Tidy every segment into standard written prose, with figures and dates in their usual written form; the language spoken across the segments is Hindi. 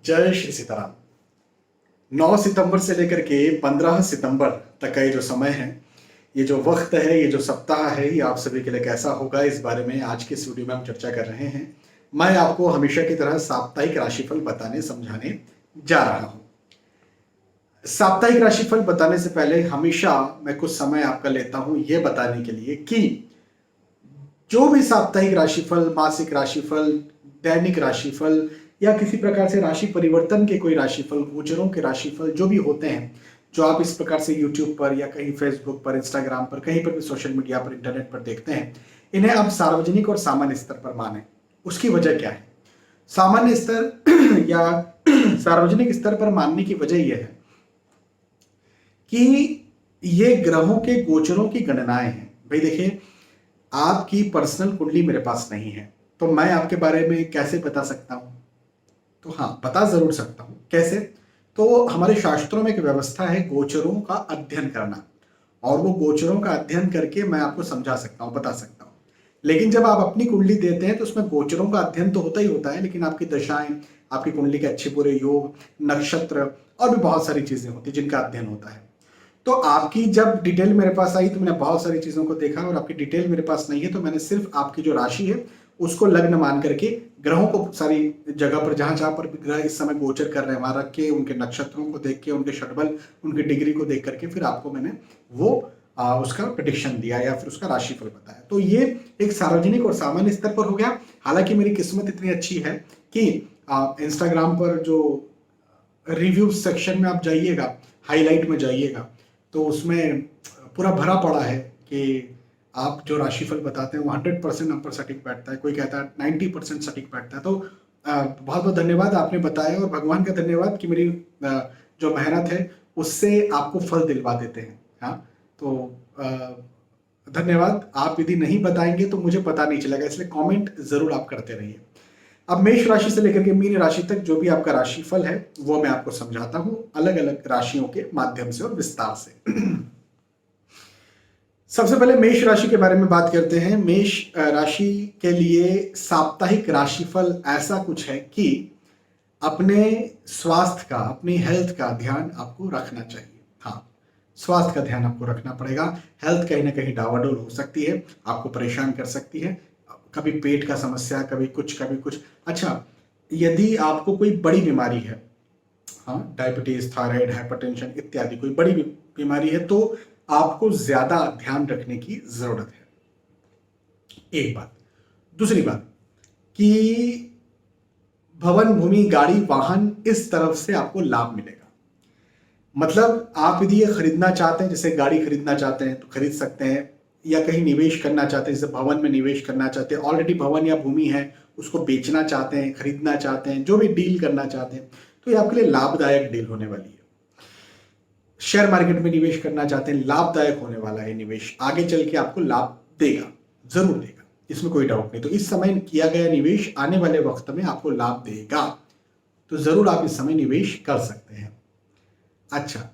जय श्री सीताराम। 9 सितंबर से लेकर के 15 सितंबर तक का ये जो समय है, ये जो वक्त है, ये जो सप्ताह है, ये आप सभी के लिए कैसा होगा, इस बारे में आज के इस वीडियो में हम चर्चा कर रहे हैं। मैं आपको हमेशा की तरह साप्ताहिक राशिफल बताने समझाने जा रहा हूं। साप्ताहिक राशिफल बताने से पहले हमेशा मैं कुछ समय आपका लेता हूं ये बताने के लिए कि जो भी साप्ताहिक राशिफल, मासिक राशिफल, दैनिक राशिफल या किसी प्रकार से राशि परिवर्तन के कोई राशिफल, गोचरों के राशिफल जो भी होते हैं, जो आप इस प्रकार से YouTube पर या कहीं Facebook पर, Instagram पर, कहीं पर भी सोशल मीडिया पर, इंटरनेट पर देखते हैं, इन्हें आप सार्वजनिक और सामान्य स्तर पर माने। उसकी वजह क्या है? सामान्य स्तर या सार्वजनिक स्तर पर मानने की वजह यह है कि ये ग्रहों के गोचरों की गणनाएं हैं। भाई देखिए, आपकी पर्सनल कुंडली मेरे पास नहीं है, तो मैं आपके बारे में कैसे बता सकता हूं? तो हाँ, बता जरूर सकता हूं। कैसे? तो हमारे शास्त्रों में एक व्यवस्था है गोचरों का अध्ययन करना, और वो गोचरों का अध्ययन करके मैं आपको समझा सकता हूं, बता सकता हूं। लेकिन जब आप अपनी कुंडली देते हैं तो उसमें गोचरों का अध्ययन तो होता ही होता है, लेकिन आपकी दशाएं, आपकी कुंडली के अच्छे बुरे योग, नक्षत्र और भी बहुत सारी चीजें होती है जिनका अध्ययन होता है। तो आपकी जब डिटेल मेरे पास आई तो मैंने बहुत सारी चीजों को देखा, और आपकी डिटेल मेरे पास नहीं है, तो मैंने सिर्फ आपकी जो राशि है उसको लग्न मान करके ग्रहों को सारी जगह पर जहां जहां पर ग्रह इस समय गोचर कर रहे हैं वहां रख के, उनके नक्षत्रों को देख के, उनके षटबल, उनकी डिग्री को देख करके फिर आपको मैंने वो उसका प्रेडिक्शन दिया या फिर उसका राशिफल बताया। तो ये एक सार्वजनिक और सामान्य स्तर पर हो गया। हालांकि मेरी किस्मत इतनी अच्छी है कि इंस्टाग्राम पर जो रिव्यू सेक्शन में आप जाइएगा, हाईलाइट में जाइएगा, तो उसमें पूरा भरा पड़ा है कि आप जो राशिफल बताते हैं वो 100% नंबर सटीक बैठता है, कोई कहता है 90% सटीक बैठता है। तो बहुत बहुत धन्यवाद, आपने बताया, और भगवान का धन्यवाद कि मेरी जो मेहनत है उससे आपको फल दिलवा देते हैं। हाँ, तो धन्यवाद। आप यदि नहीं बताएंगे तो मुझे पता नहीं चलेगा, इसलिए कमेंट जरूर आप करते रहिए। अब मेष राशि से लेकर के मीन राशि तक जो भी आपका राशिफल है वो मैं आपको समझाता हूं अलग अलग राशियों के माध्यम से और विस्तार से। सबसे पहले मेष राशि के बारे में बात करते हैं। मेष राशि के लिए साप्ताहिक राशिफल ऐसा कुछ है कि अपने स्वास्थ्य का, अपनी हेल्थ का ध्यान आपको रखना चाहिए। हाँ, स्वास्थ्य का ध्यान आपको रखना पड़ेगा। हेल्थ कहीं ना कहीं डावाडोल हो सकती है, आपको परेशान कर सकती है। कभी पेट का समस्या, कभी कुछ कभी कुछ। अच्छा, यदि आपको कोई बड़ी बीमारी है, हाँ, डायबिटीज, थायराइड, हाइपरटेंशन इत्यादि कोई बड़ी बीमारी है, तो आपको ज्यादा ध्यान रखने की जरूरत है। एक बात। दूसरी बात कि भवन, भूमि, गाड़ी, वाहन, इस तरफ से आपको लाभ मिलेगा। मतलब आप यदि ये खरीदना चाहते हैं, जैसे गाड़ी खरीदना चाहते हैं तो खरीद सकते हैं, या कहीं निवेश करना चाहते हैं, जैसे भवन में निवेश करना चाहते हैं, ऑलरेडी भवन या भूमि है उसको बेचना चाहते हैं, खरीदना चाहते हैं, जो भी डील करना चाहते हैं, तो ये आपके लिए लाभदायक डील होने वाली है। शेयर मार्केट में निवेश करना चाहते हैं, लाभदायक होने वाला है निवेश, आगे चल के आपको लाभ देगा, जरूर देगा, इसमें कोई डाउट नहीं। तो इस समय किया गया निवेश आने वाले वक्त में आपको लाभ देगा, तो जरूर आप इस समय निवेश कर सकते हैं। अच्छा,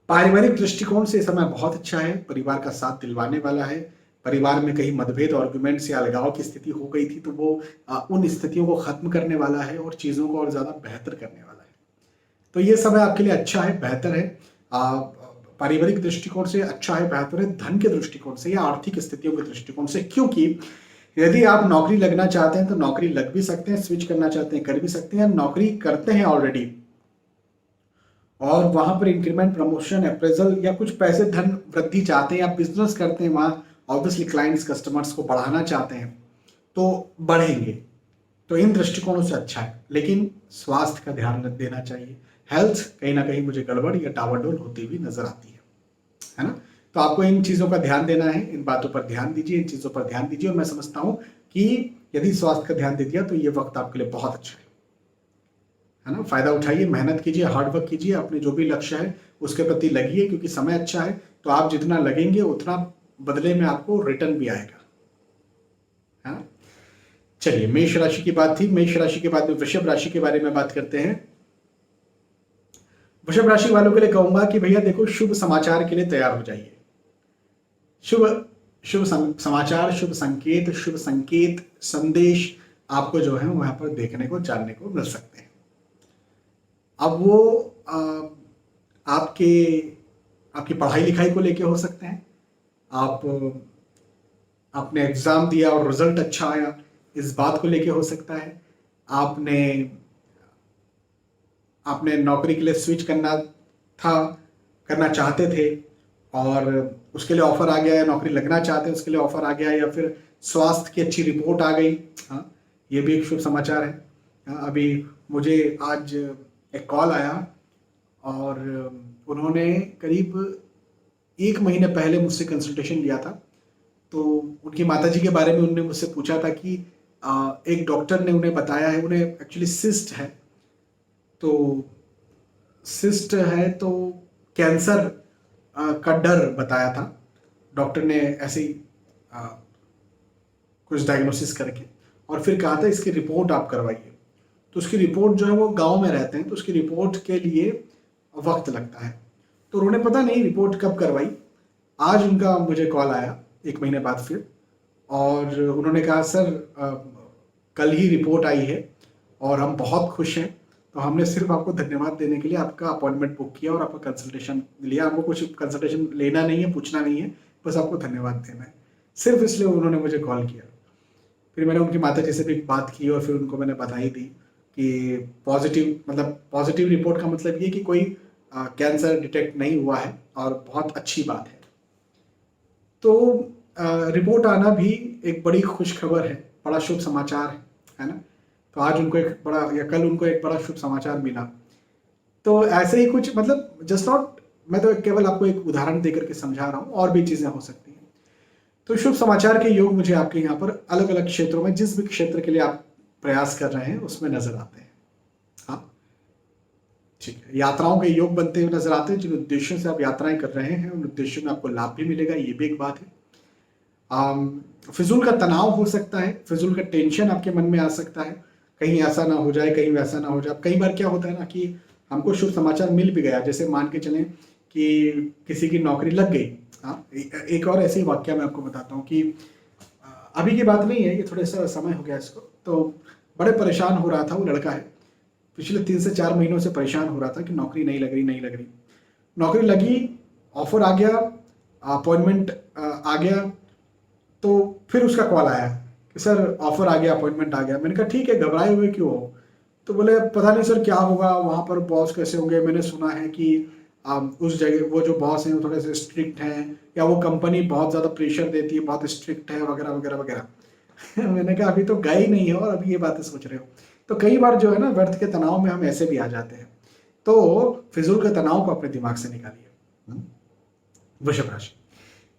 पारिवारिक दृष्टिकोण से समय बहुत अच्छा है, परिवार का साथ दिलवाने वाला है। परिवार में कहीं मतभेद, आर्गुमेंट्स या अलगाव की स्थिति हो गई थी तो वो उन स्थितियों को खत्म करने वाला है और चीजों को और ज्यादा बेहतर करने वाला है। तो ये समय आपके लिए अच्छा है, बेहतर है। पारिवारिक दृष्टिकोण से अच्छा है, बेहतर है। धन के दृष्टिकोण से या आर्थिक स्थितियों के दृष्टिकोण से, क्योंकि यदि आप नौकरी लगना चाहते हैं तो नौकरी लग भी सकते हैं, स्विच करना चाहते हैं कर भी सकते हैं, नौकरी करते हैं ऑलरेडी और वहां पर इंक्रीमेंट, प्रमोशन, अप्रेजल या कुछ पैसे, धन वृद्धि चाहते हैं, या बिजनेस करते हैं, वहां ऑब्वियसली क्लाइंट्स, कस्टमर्स को बढ़ाना चाहते हैं तो बढ़ेंगे। तो इन दृष्टिकोणों से अच्छा है, लेकिन स्वास्थ्य का ध्यान देना चाहिए। हेल्थ कहीं ना कहीं मुझे गड़बड़ या डावाडोल होती हुई नजर आती है ना। तो आपको इन चीजों का ध्यान देना है, इन बातों पर ध्यान दीजिए, इन चीजों पर ध्यान दीजिए। और मैं समझता हूं कि यदि स्वास्थ्य का ध्यान दे दिया तो ये वक्त आपके लिए बहुत अच्छा है ना। फायदा उठाइए, मेहनत कीजिए, हार्डवर्क कीजिए, अपने जो भी लक्ष्य है उसके प्रति लगिए, क्योंकि समय अच्छा है। तो आप जितना लगेंगे उतना बदले में आपको रिटर्न भी आएगा, है ना। चलिए, मेष राशि की बात थी। मेष राशि के बाद में वृषभ राशि के बारे में बात करते हैं। वृषभ राशि वालों के लिए कहूंगा कि भैया देखो, शुभ समाचार के लिए तैयार हो जाइए। शुभ शुभ समाचार, शुभ संकेत, शुभ संकेत, संदेश आपको जो है वहां पर देखने को, जानने को मिल सकते हैं। अब वो आपके आपकी पढ़ाई लिखाई को लेके हो सकते हैं, आप आपने एग्ज़ाम दिया और रिजल्ट अच्छा आया, इस बात को लेके हो सकता है, आपने आपने नौकरी के लिए स्विच था, करना चाहते थे और उसके लिए ऑफर आ गया, या नौकरी लगना चाहते हैं उसके लिए ऑफर आ गया, या फिर स्वास्थ्य की अच्छी रिपोर्ट आ गई। हाँ, ये भी एक शुभ समाचार है। हाँ, अभी मुझे आज एक कॉल आया और उन्होंने करीब 1 महीने पहले मुझसे कंसल्टेशन लिया था। तो उनकी माताजी के बारे में उन्होंने मुझसे पूछा था कि एक डॉक्टर ने उन्हें बताया है, उन्हें एक्चुअली सिस्ट है, तो सिस्ट है तो कैंसर का डर बताया था डॉक्टर ने, ऐसे ही कुछ डायग्नोसिस करके, और फिर कहा था इसकी रिपोर्ट आप करवाइए। तो उसकी रिपोर्ट जो है, वो गांव में रहते हैं तो उसकी रिपोर्ट के लिए वक्त लगता है, तो उन्होंने पता नहीं रिपोर्ट कब करवाई। आज उनका मुझे कॉल आया 1 महीने बाद फिर, और उन्होंने कहा सर कल ही रिपोर्ट आई है और हम बहुत खुश हैं, तो हमने सिर्फ आपको धन्यवाद देने के लिए आपका अपॉइंटमेंट बुक किया और आपका कंसल्टेशन लिया। हमको कुछ कंसल्टेशन लेना नहीं है, पूछना नहीं है, बस आपको धन्यवाद देना है, सिर्फ इसलिए उन्होंने मुझे कॉल किया। फिर मैंने उनकी माता जी से भी बात की और फिर उनको मैंने बधाई दी कि पॉजिटिव रिपोर्ट का मतलब ये कि कोई कैंसर डिटेक्ट नहीं हुआ है और बहुत अच्छी बात है। तो रिपोर्ट आना भी एक बड़ी खुश खबर है, बड़ा शुभ समाचार है ना। तो आज उनको एक बड़ा, या कल उनको एक बड़ा शुभ समाचार मिला। तो ऐसे ही कुछ, मतलब जस्ट नॉट, मैं तो केवल आपको एक उदाहरण देकर के समझा रहा हूँ, और भी चीज़ें हो सकती हैं। तो शुभ समाचार के योग मुझे आपके यहाँ पर अलग अलग क्षेत्रों में, जिस भी क्षेत्र के लिए आप प्रयास कर रहे हैं उसमें नजर आते हैं। हाँ, ठीक है। यात्राओं के योग बनते हुए नजर आते हैं, जिन उद्देश्यों से आप यात्राएं कर रहे हैं उन उद्देश्यों में आपको लाभ भी मिलेगा, ये भी एक बात है। फिजूल का तनाव हो सकता है, फिजूल का टेंशन आपके मन में आ सकता है, कहीं ऐसा ना हो जाए, कहीं वैसा ना हो जाए। कई बार क्या होता है ना कि हमको शुभ समाचार मिल भी गया, जैसे मान के चलें कि किसी की नौकरी लग गई। हाँ, एक और ऐसे ही वाक्य मैं आपको बताता हूँ कि अभी की बात नहीं है, ये थोड़ा सा समय हो गया इसको। तो बड़े परेशान हो रहा था, वो लड़का है, पिछले 3 से 4 महीनों से परेशान हो रहा था कि नौकरी नहीं लग रही, नहीं लग रही। नौकरी लगी, ऑफर आ गया, अपॉइंटमेंट आ गया, तो फिर उसका कॉल आया कि सर ऑफर आ गया, अपॉइंटमेंट आ गया। मैंने कहा ठीक है, घबराए हुए क्यों हो? तो बोले पता नहीं सर क्या होगा, वहाँ पर बॉस कैसे होंगे, मैंने सुना है कि उस जगह वो जो बॉस हैं वो थोड़े से स्ट्रिक्ट हैं, या वो कंपनी बहुत ज़्यादा प्रेशर देती है, बहुत स्ट्रिक्ट है, वगैरह वगैरह वगैरह। मैंने कहा अभी तो गए ही नहीं है और अभी ये बातें सोच रहे हो। तो कई बार जो है ना, व्यर्थ के तनाव में हम ऐसे भी आ जाते हैं। तो फिजूल के तनाव को अपने दिमाग से निकालिए। वृषभ राशि,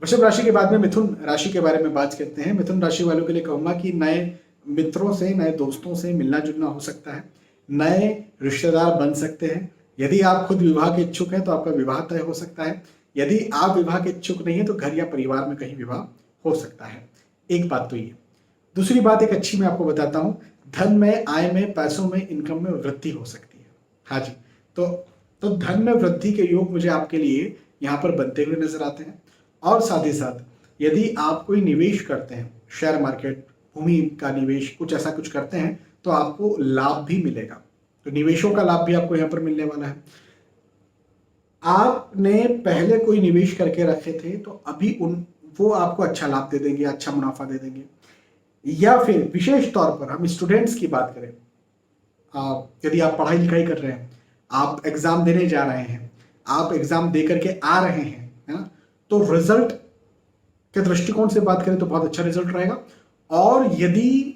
वृषभ राशि के बाद में मिथुन राशि के बारे में बात करते हैं। मिथुन राशि वालों के लिए कहूंगा कि नए मित्रों से, नए दोस्तों से मिलना जुलना हो सकता है, नए रिश्तेदार बन सकते हैं। यदि आप खुद विवाह के इच्छुक हैं तो आपका विवाह तय हो सकता है। यदि आप विवाह के इच्छुक नहीं है तो घर या परिवार में कहीं विवाह हो सकता है। एक बात तो ये। दूसरी बात एक अच्छी मैं आपको बताता हूँ, धन में, आय में, पैसों में, इनकम में वृद्धि हो सकती है। हाँ जी, तो धन में वृद्धि के योग मुझे आपके लिए यहाँ पर बनते हुए नजर आते हैं। और साथ ही साथ यदि आप कोई निवेश करते हैं, शेयर मार्केट, भूमि का निवेश, कुछ ऐसा कुछ करते हैं, तो आपको लाभ भी मिलेगा। तो निवेशों का लाभ भी आपको यहाँ पर मिलने वाला है। आपने पहले कोई निवेश करके रखे थे तो अभी वो आपको अच्छा लाभ दे देंगे, अच्छा मुनाफा दे देंगे। या फिर विशेष तौर पर हम स्टूडेंट्स की बात करें, यदि आप पढ़ाई लिखाई कर रहे हैं, आप एग्जाम देने जा रहे हैं, आप एग्जाम दे करके आ रहे हैं, है ना, तो रिजल्ट के दृष्टिकोण से बात करें तो बहुत अच्छा रिजल्ट रहेगा। और यदि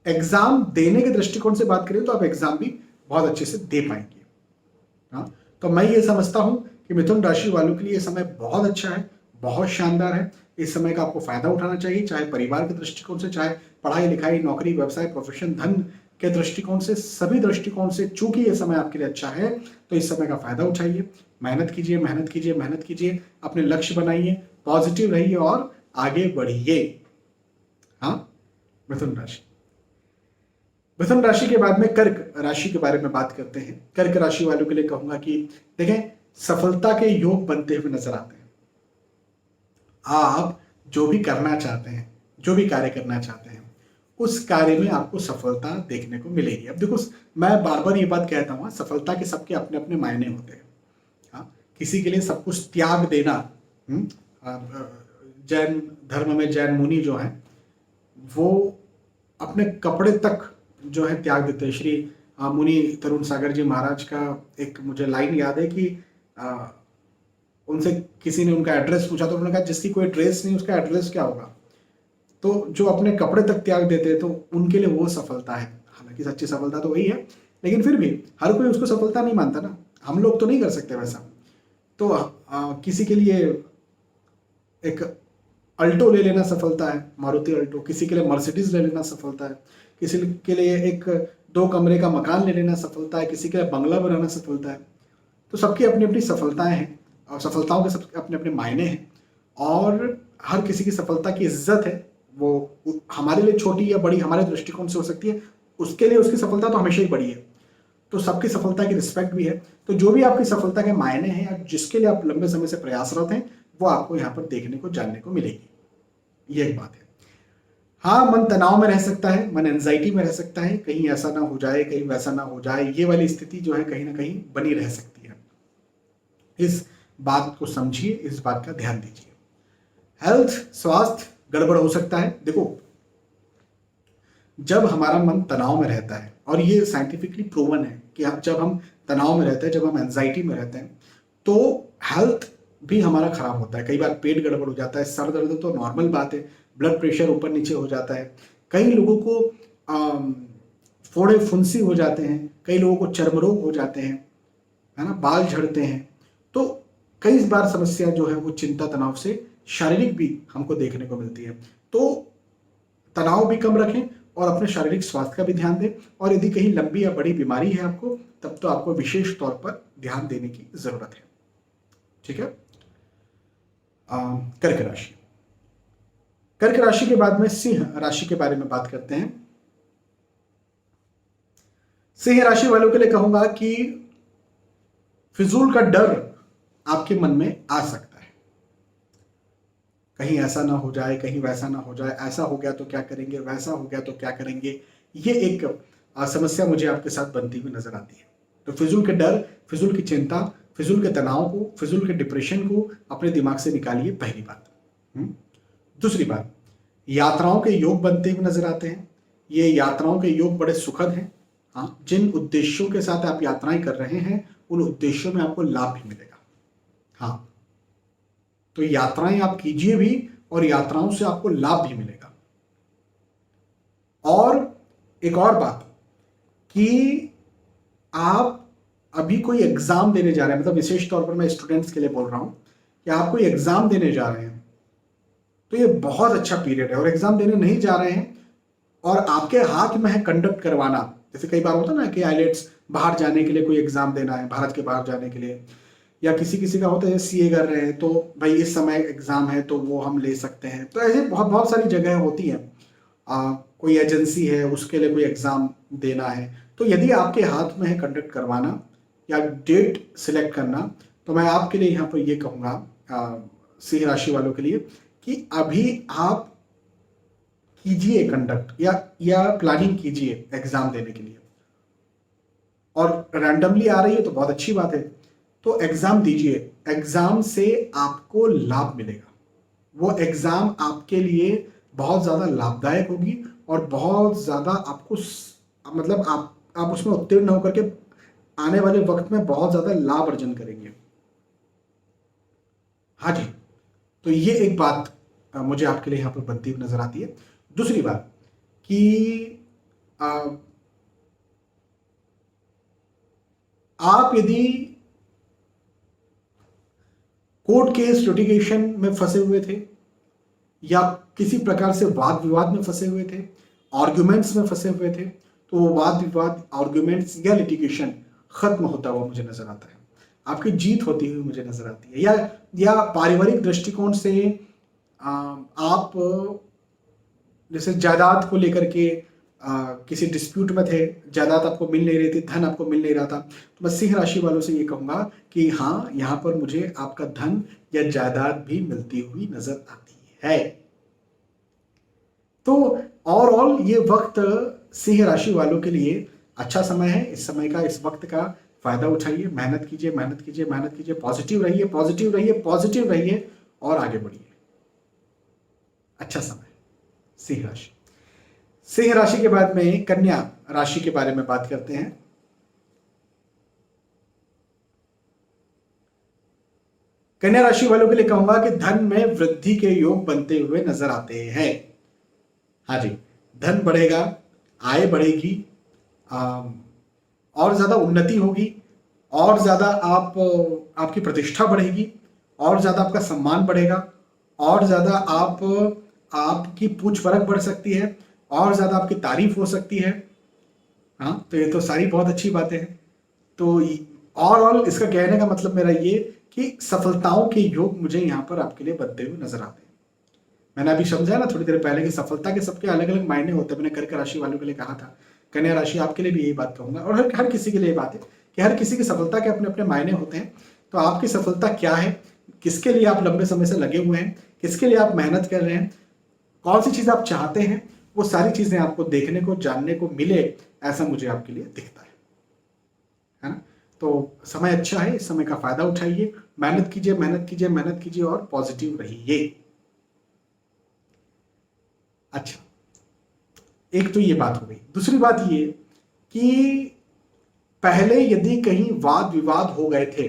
एग्जाम देने के दृष्टिकोण से बात करें तो आप एग्जाम भी बहुत अच्छे से दे पाएंगे। हाँ, तो मैं ये समझता हूं कि मिथुन राशि वालों के लिए ये समय बहुत अच्छा है, बहुत शानदार है। इस समय का आपको फायदा उठाना चाहिए, चाहे परिवार के दृष्टिकोण से, चाहे पढ़ाई लिखाई, नौकरी, व्यवसाय, प्रोफेशन, धन के दृष्टिकोण से, सभी दृष्टिकोण से। चूंकि ये समय आपके लिए अच्छा है तो इस समय का फायदा उठाइए, मेहनत कीजिए, मेहनत कीजिए, मेहनत कीजिए, अपने लक्ष्य बनाइए, पॉजिटिव रहिए और आगे बढ़िए। हाँ, मिथुन राशि। मिथुन राशि के बाद में कर्क राशि के बारे में बात करते हैं। कर्क राशि वालों के लिए कहूंगा कि देखें, सफलता के योग बनते हुए नजर आते हैं। आप जो भी करना चाहते हैं, जो भी कार्य करना चाहते हैं, उस कार्य में आपको सफलता देखने को मिलेगी। अब देखो, मैं बार बार ये बात कहता हूँ, सफलता के सबके अपने अपने मायने होते हैं। हाँ, किसी के लिए सब कुछ त्याग देना, जैन धर्म में जैन मुनि जो है वो अपने कपड़े तक जो है त्याग देते हैं। श्री मुनि तरुण सागर जी महाराज का एक मुझे लाइन याद है कि उनसे किसी ने उनका एड्रेस पूछा तो उन्होंने कहा जिसकी कोई ड्रेस नहीं उसका एड्रेस क्या होगा। तो जो अपने कपड़े तक त्याग देते हैं तो उनके लिए वो सफलता है। हालांकि सच्ची सफलता तो वही है, लेकिन फिर भी हर कोई उसको सफलता नहीं मानता ना, हम लोग तो नहीं कर सकते वैसा। तो किसी के लिए एक अल्टो ले लेना सफलता है, मारुति अल्टो, किसी के लिए मर्सिडीज ले लेना सफलता है, किसी के लिए एक 2 कमरे का मकान ले लेना सफलता है, किसी के लिए बंगला बनाना सफलता है। तो सबकी अपनी अपनी सफलताएं हैं और सफलताओं के सब अपने अपने मायने हैं, और हर किसी की सफलता की इज्जत है। वो हमारे लिए छोटी या बड़ी हमारे दृष्टिकोण से हो सकती है, उसके लिए उसकी सफलता तो हमेशा ही बड़ी है। तो सबकी सफलता की रिस्पेक्ट भी है। तो जो भी आपकी सफलता के मायने हैं या जिसके लिए आप लंबे समय से प्रयासरत हैं, वो आपको यहाँ पर देखने को जानने को मिलेगी। ये एक बात है। हाँ, मन तनाव में रह सकता है, मन एंजाइटी में रह सकता है, कहीं ऐसा ना हो जाए, कहीं वैसा ना हो जाए, ये वाली स्थिति जो है कहीं ना कहीं बनी रह सकती है। इस बात को समझिए, इस बात का ध्यान दीजिए। हेल्थ, स्वास्थ्य गड़बड़ हो सकता है। देखो, जब हमारा मन तनाव में रहता है, और ये साइंटिफिकली प्रूवन है कि जब हम तनाव में रहते हैं, जब हम एंजाइटी में रहते हैं, तो हेल्थ भी हमारा खराब होता है। कई बार पेट गड़बड़ हो जाता है, सर दर्द तो नॉर्मल बात है, ब्लड प्रेशर ऊपर नीचे हो जाता है, कई लोगों को फोड़े फुंसी हो जाते हैं, कई लोगों को चर्म रोग हो जाते हैं, है ना, बाल झड़ते हैं। तो कई बार समस्या जो है वो चिंता तनाव से शारीरिक भी हमको देखने को मिलती है। तो तनाव भी कम रखें और अपने शारीरिक स्वास्थ्य का भी ध्यान दें, और यदि कहीं लंबी या बड़ी बीमारी है आपको, तब तो आपको विशेष तौर पर ध्यान देने की जरूरत है। ठीक है। कर्क राशि। कर्क राशि के बाद में सिंह राशि के बारे में बात करते हैं। सिंह राशि वालों के लिए कहूंगा कि फिजूल का डर आपके मन में आ सकता है। कहीं ऐसा ना हो जाए, कहीं वैसा ना हो जाए, ऐसा हो गया तो क्या करेंगे, वैसा हो गया तो क्या करेंगे, ये एक समस्या मुझे आपके साथ बनती हुई नजर आती है। तो फिजूल के डर, फिजूल की चिंता, फिजूल के तनाव को, फिजूल के डिप्रेशन को अपने दिमाग से निकालिए, पहली बात। दूसरी बात, यात्राओं के योग बनते हुए नजर आते हैं। ये यात्राओं के योग बड़े सुखद हैं। हाँ, जिन उद्देश्यों के साथ आप यात्राएं कर रहे हैं उन उद्देश्यों में आपको लाभ भी मिलेगा। हाँ, तो यात्राएं आप कीजिए भी, और यात्राओं से आपको लाभ भी मिलेगा। और एक और बात कि आप अभी कोई एग्जाम देने जा रहे हैं, मतलब विशेष तौर पर मैं स्टूडेंट्स के लिए बोल रहा हूं कि आप कोई एग्जाम देने जा रहे हैं, तो ये बहुत अच्छा पीरियड है। और एग्जाम देने नहीं जा रहे हैं और आपके हाथ में है कंडक्ट करवाना, जैसे कई बार होता है ना कि आईलेट्स बाहर जाने के लिए कोई एग्जाम देना है, भारत के बाहर जाने के लिए, या किसी किसी का होता है सीए कर रहे हैं तो भाई इस समय एग्जाम है तो वो हम ले सकते हैं। तो ऐसे बहुत बहुत सारी जगह होती हैं, कोई एजेंसी है उसके लिए कोई एग्जाम देना है। तो यदि आपके हाथ में है कंडक्ट करवाना या डेट सिलेक्ट करना, तो मैं आपके लिए यहाँ पर ये कहूँगा सिंह राशि वालों के लिए कि अभी आप कीजिए कंडक्ट या प्लानिंग कीजिए एग्जाम देने के लिए। और रैंडमली आ रही है तो बहुत अच्छी बात है, तो एग्जाम दीजिए, एग्जाम से आपको लाभ मिलेगा। वो एग्जाम आपके लिए बहुत ज्यादा लाभदायक होगी और बहुत ज्यादा आपको मतलब आप उसमें उत्तीर्ण होकर के आने वाले वक्त में बहुत ज्यादा लाभ अर्जन करेंगे। हाँ जी, तो ये एक बात मुझे आपके लिए यहां पर बनती हुई नजर आती है। दूसरी बात कि आप यदि कोर्ट केस लिटिगेशन में फंसे हुए थे या किसी प्रकार से वाद विवाद में फंसे हुए थे, आर्ग्यूमेंट्स में फंसे हुए थे, तो वो वाद विवाद, आर्ग्यूमेंट्स या लिटिगेशन खत्म होता हुआ मुझे नजर आता है, आपकी जीत होती हुई मुझे नजर आती है। या पारिवारिक दृष्टिकोण से आप जैसे जायदाद को लेकर के किसी डिस्प्यूट में थे, जायदाद आपको मिल नहीं रही थी, धन आपको मिल नहीं रहा था, तो मैं सिंह राशि वालों से ये कहूंगा कि हाँ, यहाँ पर मुझे आपका धन या जायदाद भी मिलती हुई नजर आती है। तो ओवरऑल ये वक्त सिंह राशि वालों के लिए अच्छा समय है। इस समय का, इस वक्त का फायदा उठाइए, मेहनत कीजिए, मेहनत कीजिए, मेहनत कीजिए, पॉजिटिव रहिए, पॉजिटिव रहिए, पॉजिटिव रहिए और आगे बढ़िए। अच्छा समय सिंह राशि। सिंह राशि के बाद में कन्या राशि के बारे में बात करते हैं। कन्या राशि वालों के लिए कहूंगा कि धन में वृद्धि के योग बनते हुए नजर आते हैं। हाँ जी, धन बढ़ेगा, आय बढ़ेगी, और ज्यादा उन्नति होगी, और ज्यादा आपकी प्रतिष्ठा बढ़ेगी, और ज्यादा आपका सम्मान बढ़ेगा, और ज्यादा आपकी पूछ परख बढ़ सकती है, और ज्यादा आपकी तारीफ हो सकती है। हाँ, तो ये तो सारी बहुत अच्छी बातें हैं। तो ओवरऑल इसका कहने का मतलब मेरा ये कि सफलताओं के योग मुझे यहाँ पर आपके लिए बनते हुए नजर आते हैं। मैंने अभी समझा ना थोड़ी देर पहले कि सफलता के सबके अलग अलग मायने होते हैं। मैंने कर्क राशि वालों के लिए कहा था, कन्या राशि आपके लिए भी यही बात कहूंगा, और हर किसी के लिए बात है कि हर किसी की सफलता के अपने अपने मायने होते हैं। तो आपकी सफलता क्या है, किसके लिए आप लंबे समय से लगे हुए हैं, किसके लिए आप मेहनत कर रहे हैं, कौन सी चीज आप चाहते हैं, वो सारी चीजें आपको देखने को, जानने को मिले, ऐसा मुझे आपके लिए दिखता है ना। तो समय अच्छा है, इस समय का फायदा उठाइए, मेहनत कीजिए, मेहनत कीजिए, मेहनत कीजिए और पॉजिटिव रहिए। अच्छा, एक तो ये बात हो गई। दूसरी बात ये कि पहले यदि कहीं वाद विवाद हो गए थे,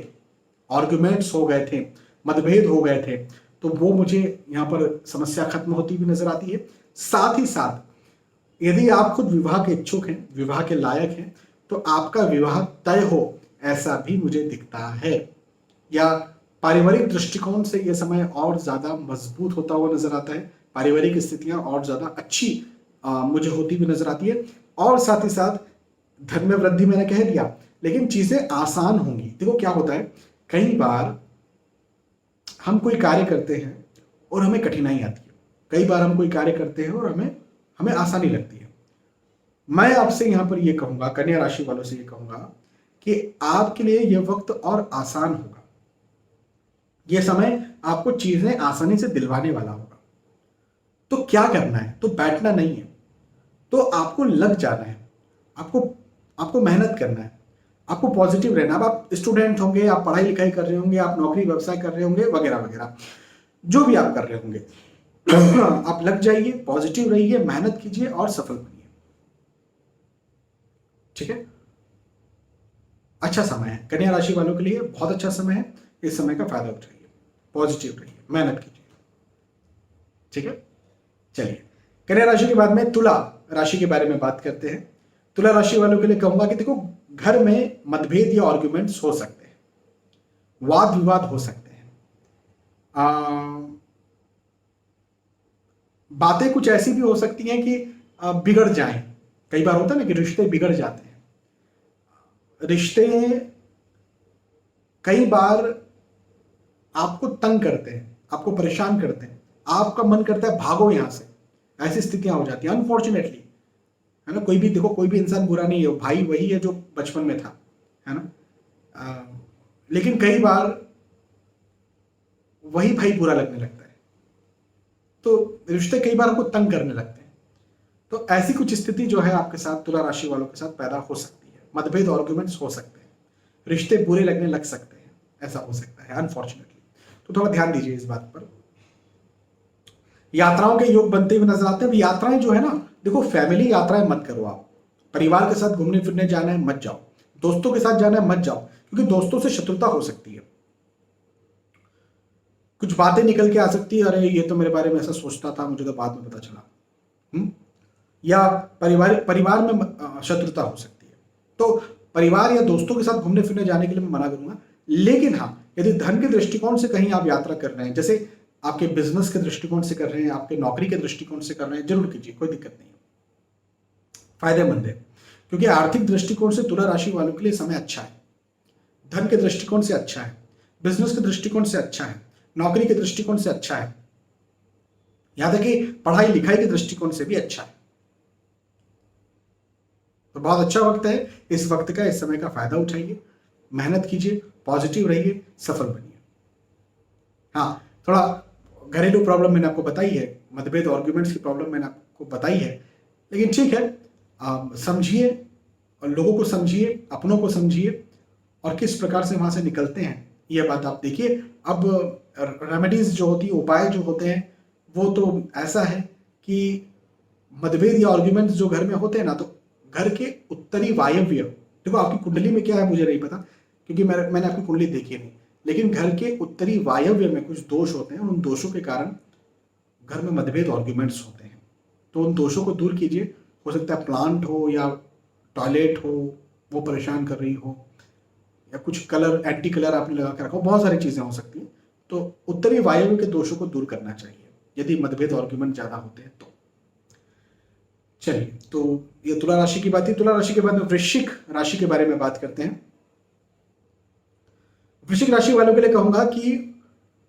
आर्गुमेंट्स हो गए थे, मतभेद हो गए थे, तो वो मुझे यहां पर समस्या खत्म होती भी नजर आती है। साथ ही साथ यदि आप खुद विवाह के इच्छुक हैं, विवाह के लायक हैं, तो आपका विवाह तय हो, ऐसा भी मुझे दिखता है। या पारिवारिक दृष्टिकोण से यह समय और ज्यादा मजबूत होता हुआ नजर आता है, पारिवारिक स्थितियां और ज्यादा अच्छी मुझे होती हुई नजर आती है। और साथ ही साथ धन में वृद्धि मैंने कह दिया, लेकिन चीजें आसान होंगी। देखो क्या होता है, कई बार हम कोई कार्य करते हैं और हमें कठिनाई आती है, कई बार हम कोई कार्य करते हैं और हमें हमें आसानी लगती है। मैं आपसे यहां पर यह कहूंगा, कन्या राशि वालों से यह कहूंगा कि आपके लिए यह वक्त और आसान होगा। यह समय आपको चीजें आसानी से दिलवाने वाला होगा। तो क्या करना है, तो बैठना नहीं है, तो आपको लग जाना है, आपको आपको मेहनत करना है, आपको पॉजिटिव रहना। अब आप स्टूडेंट होंगे, आप पढ़ाई लिखाई कर रहे होंगे, आप नौकरी व्यवसाय कर रहे होंगे, वगैरह वगैरह, जो भी आप कर रहे होंगे, आप लग जाइए, पॉजिटिव रहिए, मेहनत कीजिए और सफल बनिए। ठीक है, अच्छा समय है कन्या राशि वालों के लिए, बहुत अच्छा समय है। इस समय का फायदा उठाइए, पॉजिटिव रहिए, मेहनत कीजिए। ठीक है, चलिए कन्या राशि के बाद में तुला राशि के बारे में बात करते हैं। तुला राशि वालों के लिए कहूंगा कि देखो, घर में मतभेद या आर्ग्यूमेंट्स हो सकते हैं, वाद विवाद हो सकते हैं, बातें कुछ ऐसी भी हो सकती हैं कि बिगड़ जाएं। कई बार होता है ना कि रिश्ते बिगड़ जाते हैं, रिश्ते कई बार आपको तंग करते हैं, आपको परेशान करते हैं, आपका मन करता है भागो यहां से, ऐसी स्थितियां हो जाती हैं अनफॉर्चुनेटली, है ना। कोई भी देखो, कोई भी इंसान बुरा नहीं है, भाई वही है जो बचपन में था, है ना। लेकिन कई बार वही भाई बुरा लगने लगता है, तो रिश्ते कई बार आपको तंग करने लगते हैं। तो ऐसी कुछ स्थिति जो है आपके साथ, तुला राशि वालों के साथ पैदा हो सकती है। मतभेद आर्गुमेंट्स हो सकते हैं, रिश्ते बुरे लगने लग सकते हैं, ऐसा हो सकता है अनफॉर्चुनेटली। तो थोड़ा ध्यान दीजिए इस बात पर। यात्राओं के योग बनते हुए नजर आते हैं। यात्राएं जो है ना, देखो फैमिली यात्राएं मत करो आप, परिवार के साथ घूमने फिरने जाना है मत जाओ, दोस्तों के साथ जाना है मत जाओ, क्योंकि दोस्तों से शत्रुता हो सकती है। कुछ बातें निकल के आ सकती है, अरे ये तो मेरे बारे में ऐसा सोचता था, मुझे तो बाद में पता चला। या परिवार में शत्रुता हो सकती है। तो परिवार या दोस्तों के साथ घूमने फिरने जाने के लिए मैं मना करूंगा। लेकिन हाँ, यदि धन के दृष्टिकोण से कहीं आप यात्रा कर रहे हैं, जैसे आपके बिजनेस के दृष्टिकोण से कर रहे हैं, आपके नौकरी के दृष्टिकोण से कर रहे हैं, जरूर कीजिए, कोई दिक्कत नहीं है, फायदेमंद है। क्योंकि आर्थिक दृष्टिकोण से तुला राशि वालों के लिए समय अच्छा है, धन के दृष्टिकोण से अच्छा है, बिजनेस के दृष्टिकोण से अच्छा है, नौकरी के दृष्टिकोण से अच्छा है, यहां तक कि पढ़ाई लिखाई के दृष्टिकोण से भी अच्छा है। तो बहुत अच्छा वक्त है, इस वक्त का, इस समय का फायदा उठाइए, मेहनत कीजिए, पॉजिटिव रहिए, सफल बनिए। हाँ, थोड़ा घरेलू प्रॉब्लम मैंने आपको बताई है, मतभेद आर्ग्यूमेंट्स की प्रॉब्लम मैंने आपको बताई है, लेकिन ठीक है, समझिए और लोगों को समझिए, अपनों को समझिए और किस प्रकार से वहां से निकलते हैं, ये बात आप देखिए। अब रेमेडीज जो होती है, उपाय जो होते हैं, वो तो ऐसा है कि मतभेद या आर्ग्यूमेंट्स जो घर में होते हैं ना, तो घर के उत्तरी वायव्य, देखो आपकी कुंडली में क्या है मुझे नहीं पता, क्योंकि मैंने आपकी कुंडली देखी नहीं, लेकिन घर के उत्तरी वायव्य में कुछ दोष होते हैं, उन दोषों के कारण घर में मतभेद आर्ग्यूमेंट्स होते हैं। तो उन दोषों को दूर कीजिए। हो सकता है प्लांट हो या टॉयलेट हो, वो परेशान कर रही हो, या कुछ कलर, एंटी कलर आपने लगा के रखा हो, बहुत सारी चीजें हो सकती हैं। तो उत्तरी वायव्य के दोषों को दूर करना चाहिए यदि मतभेद आर्ग्यूमेंट ज्यादा होते हैं तो। चलिए, तो ये तुला राशि की बात थी। तुला राशि के बाद में वृश्चिक राशि के बारे में बात करते हैं। वृश्चिक राशि वालों के लिए कहूंगा कि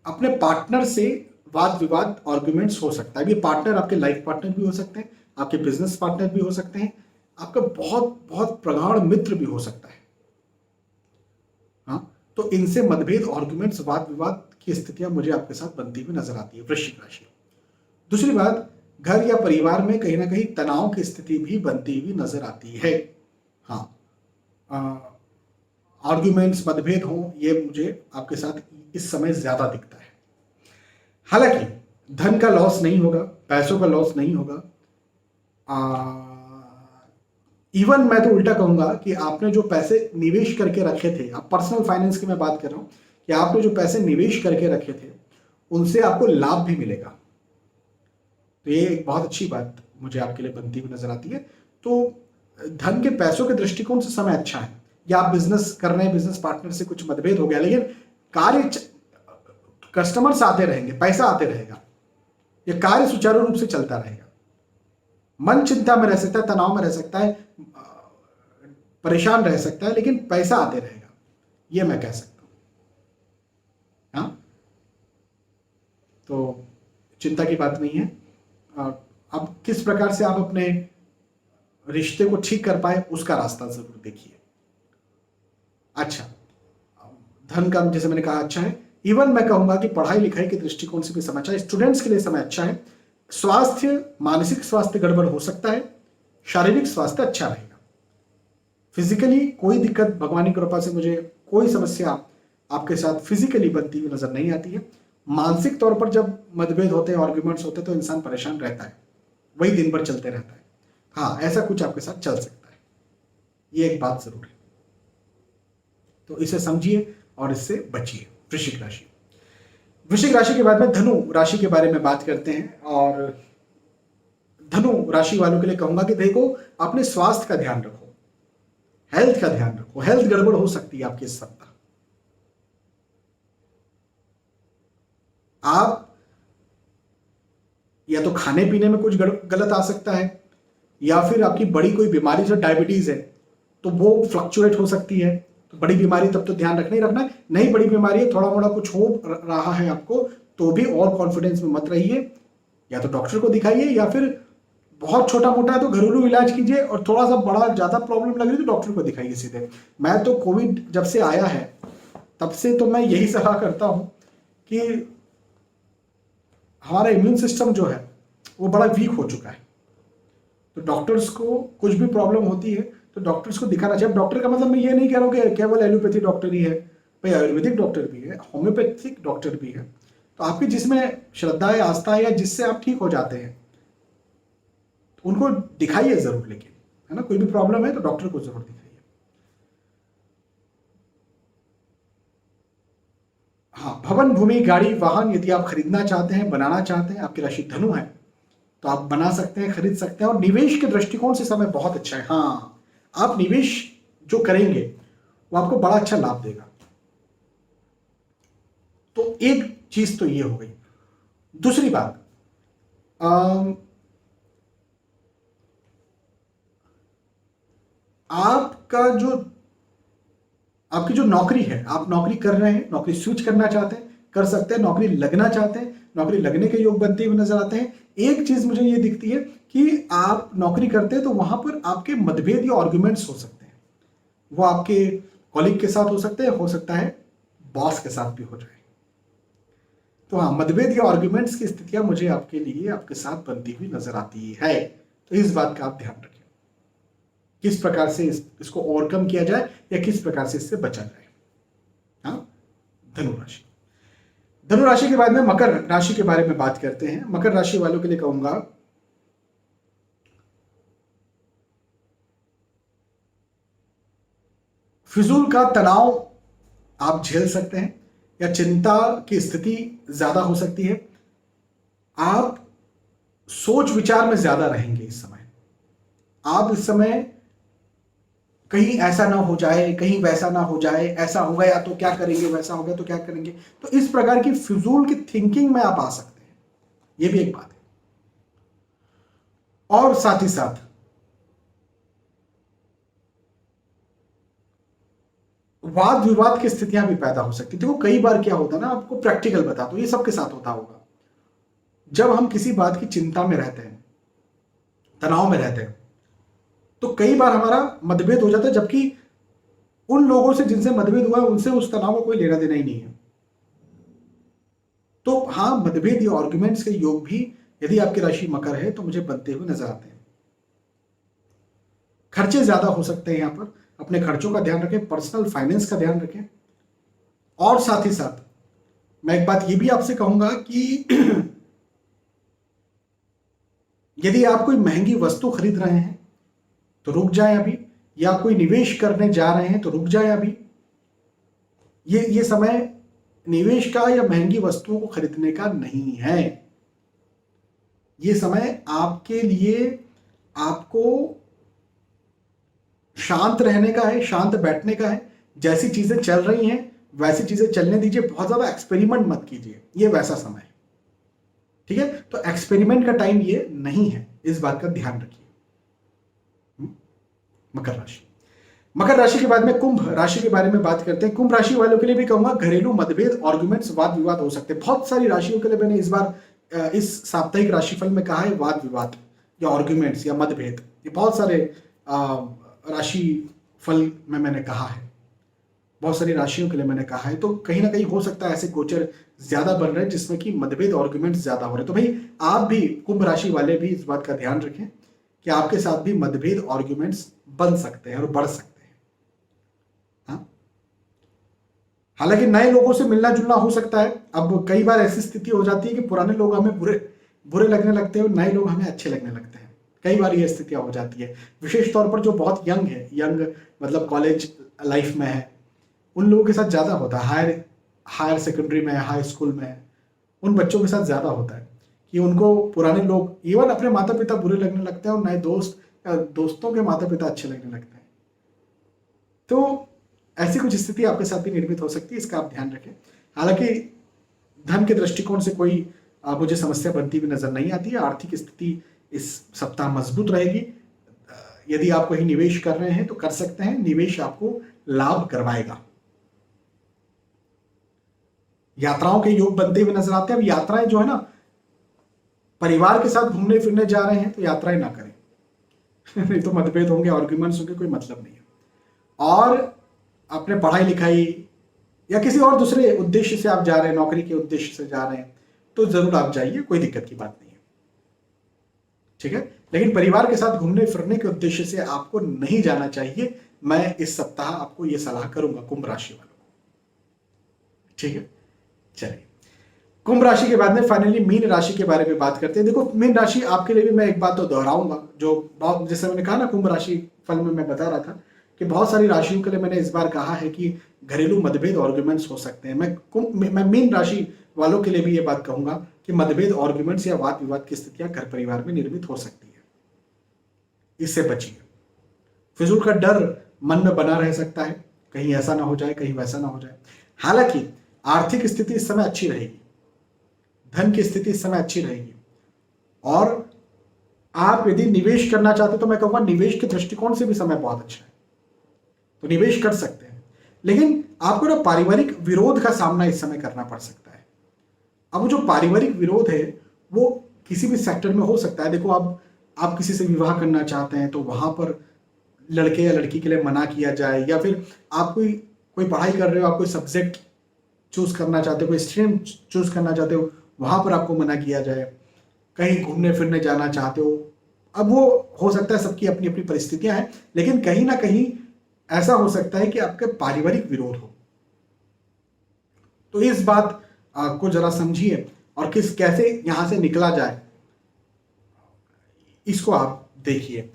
अपने पार्टनर से वाद विवाद आर्ग्यूमेंट्स हो सकता है। ये पार्टनर आपके लाइफ पार्टनर भी हो सकते हैं, आपके बिजनेस पार्टनर भी हो सकते हैं, आपका बहुत बहुत प्रगाढ़ मित्र भी हो सकता है। हाँ, तो इनसे मतभेद आर्ग्यूमेंट्स, वाद विवाद की स्थितियां मुझे आपके साथ बनती हुई नजर आती है वृश्चिक राशि। दूसरी बात, घर या परिवार में कहीं ना कहीं तनाव की स्थिति भी बनती हुई नजर आती है। हाँ, आर्ग्यूमेंट्स, मतभेद हो, ये मुझे आपके साथ इस समय ज्यादा दिखता है। हालांकि धन का लॉस नहीं होगा, पैसों का लॉस नहीं होगा। इवन मैं तो उल्टा कहूंगा कि आपने जो पैसे निवेश करके रखे थे, अब पर्सनल फाइनेंस की मैं बात कर रहा हूं, कि आपने जो पैसे निवेश करके रखे थे उनसे आपको लाभ भी मिलेगा। तो ये एक बहुत अच्छी बात मुझे आपके लिए बनती हुई नजर आती है। तो धन के, पैसों के दृष्टिकोण से समय अच्छा है। या आप बिजनेस कर रहे हैं, बिजनेस पार्टनर से कुछ मतभेद हो गया, लेकिन कार्य, कस्टमर्स आते रहेंगे, पैसा आते रहेगा, ये कार्य सुचारू रूप से चलता रहेगा। मन चिंता में रह सकता है, तनाव में रह सकता है, परेशान रह सकता है, लेकिन पैसा आते रहेगा, ये मैं कह सकता हूं। हाँ, तो चिंता की बात नहीं है। अब किस प्रकार से आप अपने रिश्ते को ठीक कर पाए, उसका रास्ता जरूर देखिए। अच्छा, धन का जैसे मैंने कहा अच्छा है। इवन मैं कहूंगा कि पढ़ाई लिखाई के दृष्टिकोण से भी समय अच्छा है, स्टूडेंट्स के लिए समय अच्छा है। स्वास्थ्य, मानसिक स्वास्थ्य गड़बड़ हो सकता है, शारीरिक स्वास्थ्य अच्छा रहेगा। फिजिकली कोई दिक्कत, भगवान की कृपा से मुझे कोई समस्या आपके साथ फिजिकली बनती हुई नजर नहीं आती है। मानसिक तौर पर जब मतभेद होते हैं, आर्ग्यूमेंट्स होते हैं, तो इंसान परेशान रहता है, वही दिन भर चलते रहता है। हाँ, ऐसा कुछ आपके साथ चल सकता है, ये एक बात जरूर है। तो इसे समझिए और इससे बचिए। वृश्चिक राशि। वृश्चिक राशि के बाद में धनु राशि के बारे में बात करते हैं। और धनु राशि वालों के लिए कहूंगा कि देखो, अपने स्वास्थ्य का ध्यान रखो, हेल्थ का ध्यान रखो। हेल्थ गड़बड़ हो सकती है आपके इस सप्ताह। आप या तो खाने पीने में कुछ गलत आ सकता है, या फिर आपकी बड़ी कोई बीमारी, जो डायबिटीज है, तो वो फ्लक्चुएट हो सकती है। तो बड़ी बीमारी तब तो ध्यान रखना ही रखना है। नहीं बड़ी बीमारी है, थोड़ा मोड़ा कुछ हो रहा है आपको, तो भी और कॉन्फिडेंस में मत रहिए। या तो डॉक्टर को दिखाइए, या फिर बहुत छोटा मोटा है तो घरेलू इलाज कीजिए, और थोड़ा सा बड़ा ज्यादा प्रॉब्लम लग रही है तो डॉक्टर को दिखाइए सीधे। मैं तो कोविड जब से आया है तब से तो मैं यही सलाह करता हूं कि हमारा इम्यून सिस्टम जो है वो बड़ा वीक हो चुका है। तो डॉक्टर्स को कुछ भी प्रॉब्लम होती है तो डॉक्टर्स को दिखाना चाहिए। डॉक्टर का मतलब मैं ये नहीं कह रहा हूँ कि केवल एलोपैथी डॉक्टर ही है, भाई आयुर्वेदिक डॉक्टर भी है, होम्योपैथिक डॉक्टर भी है। तो आपकी जिसमें श्रद्धा है, आस्था है, या जिससे आप ठीक हो जाते हैं, तो उनको दिखाइए जरूर। लेकिन है ना, कोई भी प्रॉब्लम है तो डॉक्टर को जरूर दिखाइए। हाँ, भवन, भूमि, गाड़ी, वाहन यदि आप खरीदना चाहते हैं, बनाना चाहते हैं, आपकी राशि धनु है, तो आप बना सकते हैं, खरीद सकते हैं। और निवेश के दृष्टिकोण से समय बहुत अच्छा है। हाँ, आप निवेश जो करेंगे वो आपको बड़ा अच्छा लाभ देगा। तो एक चीज तो ये हो गई। दूसरी बात, आपकी जो नौकरी है, आप नौकरी कर रहे हैं, नौकरी स्विच करना चाहते हैं, कर सकते हैं। नौकरी लगना चाहते हैं, नौकरी लगने के योग बनते हुए नजर आते हैं। एक चीज मुझे ये दिखती है कि आप नौकरी करते हैं तो वहां पर आपके मतभेद या आर्ग्यूमेंट्स हो सकते हैं। वो आपके कॉलीग के साथ हो सकते हैं, हो सकता है बॉस के साथ भी हो जाए। तो हाँ, मतभेद या आर्ग्यूमेंट्स की स्थितियां मुझे आपके लिए आपके साथ बनती हुई नजर आती है। तो इस बात का आप ध्यान रखें, किस प्रकार से इसको ओवरकम किया जाए या किस प्रकार से इससे बचा जाए। हाँ, धनुराशि। धनुराशि के बाद में मकर राशि के बारे में बात करते हैं। मकर राशि वालों के लिए कहूंगा फिजूल का तनाव आप झेल सकते हैं या चिंता की स्थिति ज्यादा हो सकती है। आप सोच विचार में ज्यादा रहेंगे इस समय। आप इस समय कहीं ऐसा ना हो जाए, कहीं वैसा ना हो जाए, ऐसा हो गया तो क्या करेंगे, वैसा हो गया तो क्या करेंगे, तो इस प्रकार की फिजूल की थिंकिंग में आप आ सकते हैं, ये भी एक बात है। और साथ ही साथ वाद विवाद की स्थितियां भी पैदा हो सकती है। देखो कई बार क्या होता है ना, आपको प्रैक्टिकल बता दो, ये सबके साथ होता होगा। जब हम किसी बात की चिंता में रहते हैं, तनाव में रहते हैं, तो कई बार हमारा मतभेद हो जाता है, जबकि उन लोगों से जिनसे मतभेद हुआ है उनसे उस तनाव का कोई लेना देना ही नहीं है। तो हाँ, मतभेद या आर्ग्यूमेंट्स के योग भी यदि आपकी राशि मकर है तो मुझे बनते हुए नजर आते हैं। खर्चे ज्यादा हो सकते हैं, यहां पर अपने खर्चों का ध्यान रखें, पर्सनल फाइनेंस का ध्यान रखें। और साथ ही साथ मैं एक बात ये भी आपसे कहूंगा कि यदि आप कोई महंगी वस्तु खरीद रहे हैं तो रुक जाएं अभी, या कोई निवेश करने जा रहे हैं तो रुक जाएं अभी। ये समय निवेश का या महंगी वस्तुओं को खरीदने का नहीं है। ये समय आपके लिए, आपको शांत रहने का है, शांत बैठने का है। जैसी चीजें चल रही हैं वैसी चीजें चलने दीजिए, बहुत ज्यादा एक्सपेरिमेंट मत कीजिए, ये वैसा समय है। ठीक है, तो एक्सपेरिमेंट का टाइम ये नहीं है, इस बात का ध्यान रखिए। मकर राशि। मकर राशि के बाद में कुंभ राशि के बारे में बात करते हैं। कुंभ राशि वालों के लिए भी कहूंगा घरेलू मतभेद, आर्गुमेंट्स, वाद विवाद हो सकते हैं। बहुत सारी राशियों के लिए मैंने इस बार इस साप्ताहिक राशिफल में कहा है वाद विवाद या आर्गुमेंट्स या मतभेद, ये बहुत सारे राशि फल में मैंने कहा है, बहुत सारी राशियों के लिए मैंने कहा है। तो कहीं ना कहीं हो सकता है ऐसे गोचर ज्यादा बन रहे हैं जिसमें कि मतभेद आर्गुमेंट्स ज्यादा हो रहे हैं। तो भाई आप भी, कुंभ राशि वाले भी इस बात का ध्यान रखें कि आपके साथ भी मतभेद आर्गुमेंट्स बन सकते हैं और बढ़ सकते हैं। हाँ, हालांकि नए लोगों से मिलना जुलना हो सकता है। अब कई बार ऐसी स्थिति हो जाती है कि पुराने लोग हमें बुरे लगने लगते हैं और नए लोग हमें अच्छे लगने लगते हैं। कई बार ये स्थितियां हो जाती है, विशेष तौर पर जो बहुत यंग है, यंग मतलब कॉलेज लाइफ में है, उन लोगों के साथ ज्यादा होता है। हायर सेकेंडरी में, हाई स्कूल में, उन बच्चों के साथ ज्यादा होता है कि उनको पुराने लोग, इवन अपने माता पिता बुरे लगने लगते हैं और नए दोस्तों के माता पिता अच्छे लगने लगते हैं। तो ऐसी कुछ स्थिति आपके साथ भी निर्मित हो सकती है, इसका आप ध्यान रखें। हालांकि धन के दृष्टिकोण से कोई मुझे समस्या बनती हुई नजर नहीं आती है। आर्थिक स्थिति इस सप्ताह मजबूत रहेगी। यदि आप कहीं निवेश कर रहे हैं तो कर सकते हैं, निवेश आपको लाभ करवाएगा। यात्राओं के योग बनते हुए नजर आते हैं। अब यात्राएं जो है ना, परिवार के साथ घूमने फिरने जा रहे हैं तो यात्राएं ना करें नहीं तो मतभेद होंगे, आर्ग्यूमेंट्स होंगे, कोई मतलब नहीं है। और अपने पढ़ाई लिखाई या किसी और दूसरे उद्देश्य से आप जा रहे हैं, नौकरी के उद्देश्य से जा रहे हैं, तो जरूर आप जाइए, कोई दिक्कत की बात नहीं है। ठीक है, लेकिन परिवार के साथ घूमने फिरने के उद्देश्य से आपको नहीं जाना चाहिए। मैं इस सप्ताह आपको यह सलाह करूंगा कुंभ राशि वालों को। ठीक है, चलिए कुंभ राशि के बाद में फाइनली मीन राशि के बारे में बात करते हैं। देखो मीन राशि आपके लिए भी मैं एक बात तो दोहराऊंगा, जो बहुत, जैसे मैंने कहा ना कुंभ राशि फल में मैं बता रहा था कि बहुत सारी राशियों के लिए मैंने इस बार कहा है कि घरेलू मतभेद आर्ग्यूमेंट्स हो सकते हैं। मैं मीन राशि वालों के लिए भी ये बात कहूंगा कि मतभेद आर्ग्यूमेंट्स या वाद विवाद की स्थितियां घर परिवार में निर्मित हो सकती है, इससे बचिए। फिजूल का डर मन में बना रह सकता है, कहीं ऐसा ना हो जाए, कहीं वैसा ना हो जाए। हालांकि आर्थिक स्थिति इस समय अच्छी रहेगी, धन की स्थिति इस समय अच्छी रहेगी। और आप यदि निवेश करना चाहते तो मैं कहूंगा निवेश के दृष्टिकोण से भी समय बहुत अच्छा है, तो निवेश कर सकते हैं। लेकिन आपको ना पारिवारिक विरोध का सामना इस समय करना पड़ सकता है। अब जो पारिवारिक विरोध है वो किसी भी सेक्टर में हो सकता है। देखो आप किसी से विवाह करना चाहते हैं तो वहां पर लड़के या लड़की के लिए मना किया जाए, या फिर आप कोई पढ़ाई कर रहे हो, आप कोई सब्जेक्ट चूज करना चाहते हो, कोई स्ट्रीम चूज करना चाहते हो, वहां पर आपको मना किया जाए। कहीं घूमने फिरने जाना चाहते हो, अब वो हो सकता है, सबकी अपनी अपनी परिस्थितियां हैं, लेकिन कहीं ना कहीं ऐसा हो सकता है कि आपके पारिवारिक विरोध हो। तो इस बात को जरा समझिए और कैसे यहां से निकला जाए, इसको आप देखिए।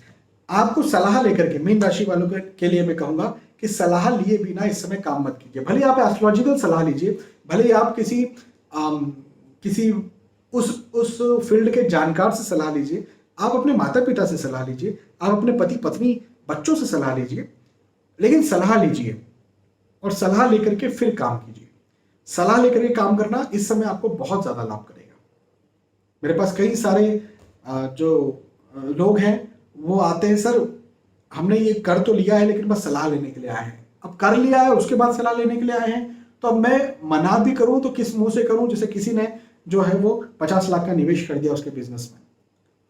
आपको सलाह लेकर के, मीन राशि वालों के लिए मैं कहूंगा कि सलाह लिए बिना इस समय काम मत कीजिए। भले आप एस्ट्रोलॉजिकल सलाह लीजिए, भले आप किसी उस फील्ड के जानकार से सलाह लीजिए, आप अपने माता पिता से सलाह लीजिए, आप अपने पति पत्नी बच्चों से सलाह लीजिए, लेकिन सलाह लीजिए और सलाह लेकर के फिर काम कीजिए। सलाह लेकर के काम करना इस समय आपको बहुत ज्यादा लाभ करेगा। मेरे पास कई सारे जो लोग हैं वो आते हैं, सर हमने ये कर तो लिया है लेकिन बस सलाह लेने के लिए आए हैं। अब कर लिया है उसके बाद सलाह लेने के लिए आए हैं, तो अब मैं मना भी करूं तो किस मुंह से करूं। जैसे किसी ने जो है वो 50 लाख का निवेश कर दिया उसके बिजनेस में,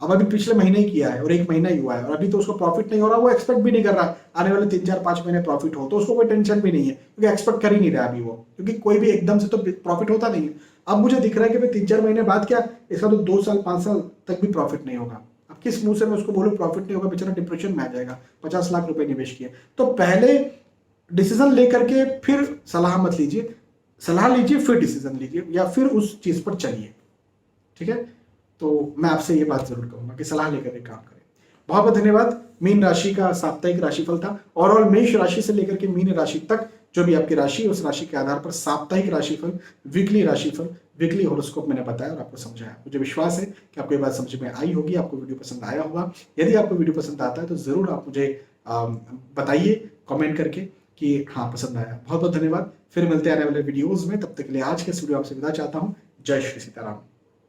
अब अभी पिछले महीने ही किया है और 1 महीना ही हुआ है और अभी तो उसको प्रॉफिट नहीं हो रहा, वो एक्सपेक्ट भी नहीं कर रहा आने वाले 3-4-5 महीने प्रॉफिट हो, तो उसको कोई टेंशन भी नहीं है क्योंकि एक्सपेक्ट कर ही नहीं रहा अभी वो, क्योंकि कोई भी एकदम से तो प्रॉफिट होता नहीं है। अब मुझे दिख रहा है कि भाई 3-4 महीने बाद क्या, इसका तो 2 साल 5 साल तक भी प्रॉफिट नहीं होगा। अब किस मुंह से मैं उसको बोलूं प्रॉफिट नहीं होगा, बेचारा डिप्रेशन में आ जाएगा। 50 लाख रुपए निवेश किए, तो पहले डिसीजन लेकर के फिर सलाह मत लीजिए, सलाह लीजिए फिर डिसीजन लीजिए या फिर उस चीज पर चलिए। ठीक है, तो मैं आपसे ये बात जरूर कहूंगा कि सलाह लेकर के काम करें। बहुत बहुत धन्यवाद। मीन राशि का साप्ताहिक राशिफल था। ओवरऑल मेष राशि से लेकर के मीन राशि तक जो भी आपकी राशि है उस राशि के आधार पर साप्ताहिक राशिफल, वीकली राशिफल, वीकली हॉरोस्कोप मैंने बताया और आपको समझाया। मुझे विश्वास है कि आपको ये बात समझ में आई होगी, आपको वीडियो पसंद आया होगा। यदि आपको वीडियो पसंद आता है तो जरूर आप मुझे बताइए कमेंट करके कि हाँ पसंद आया। बहुत बहुत धन्यवाद। फिर मिलते हैं आने वाले वीडियोज में, तब तक के लिए आज के इस वीडियो आपसे विदा चाहता हूँ। जय श्री सीताराम।